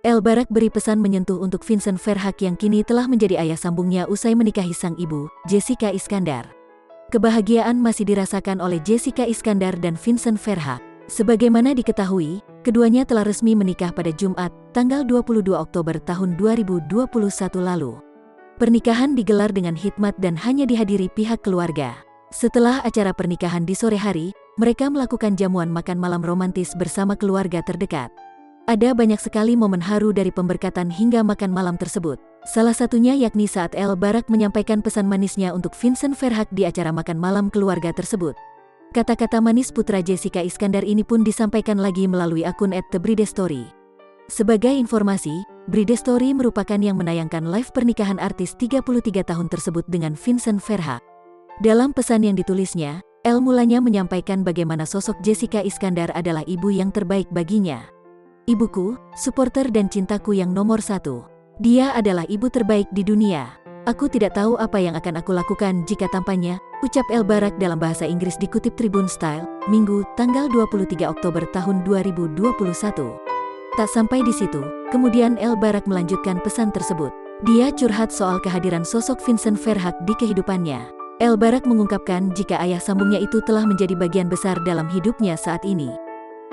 El Barak beri pesan menyentuh untuk Vincent Verhaeghe yang kini telah menjadi ayah sambungnya usai menikahi sang ibu, Jessica Iskandar. Kebahagiaan masih dirasakan oleh Jessica Iskandar dan Vincent Verhaeghe. Sebagaimana diketahui, keduanya telah resmi menikah pada Jumat, tanggal 22 Oktober tahun 2021 lalu. Pernikahan digelar dengan hikmat dan hanya dihadiri pihak keluarga. Setelah acara pernikahan di sore hari, mereka melakukan jamuan makan malam romantis bersama keluarga terdekat. Ada banyak sekali momen haru dari pemberkatan hingga makan malam tersebut. Salah satunya yakni saat El Barak menyampaikan pesan manisnya untuk Vincent Verhaeghe di acara makan malam keluarga tersebut. Kata-kata manis putra Jessica Iskandar ini pun disampaikan lagi melalui akun @thebridestory. Sebagai informasi, Bridestory merupakan yang menayangkan live pernikahan artis 33 tahun tersebut dengan Vincent Verhaeghe. Dalam pesan yang ditulisnya, El mulanya menyampaikan bagaimana sosok Jessica Iskandar adalah ibu yang terbaik baginya. Ibuku, supporter dan cintaku yang nomor satu. Dia adalah ibu terbaik di dunia. Aku tidak tahu apa yang akan aku lakukan jika tanpanya, ucap El Barak dalam bahasa Inggris dikutip Tribun Style, Minggu, tanggal 23 Oktober tahun 2021. Tak sampai di situ, kemudian El Barak melanjutkan pesan tersebut. Dia curhat soal kehadiran sosok Vincent Verhaeghe di kehidupannya. El Barak mengungkapkan jika ayah sambungnya itu telah menjadi bagian besar dalam hidupnya saat ini.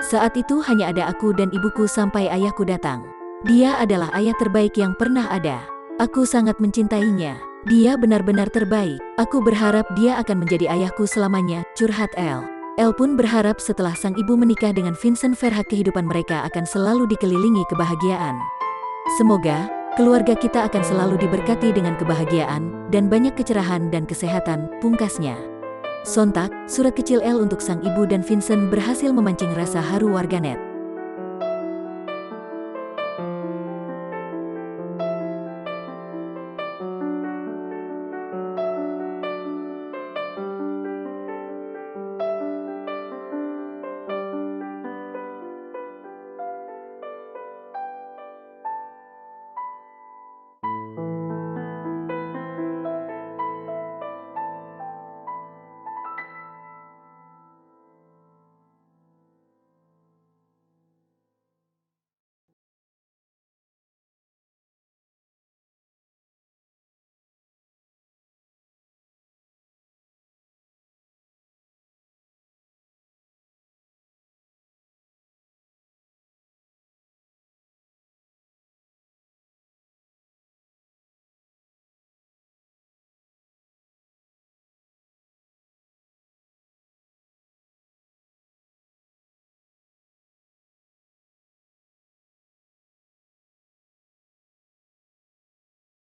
Saat itu hanya ada aku dan ibuku sampai ayahku datang. Dia adalah ayah terbaik yang pernah ada. Aku sangat mencintainya. Dia benar-benar terbaik. Aku berharap dia akan menjadi ayahku selamanya, curhat El. El pun berharap setelah sang ibu menikah dengan Vincent Verhaeghe kehidupan mereka akan selalu dikelilingi kebahagiaan. Semoga keluarga kita akan selalu diberkati dengan kebahagiaan dan banyak kecerahan dan kesehatan, pungkasnya. Sontak, surat kecil El untuk sang ibu dan Vincent berhasil memancing rasa haru warganet.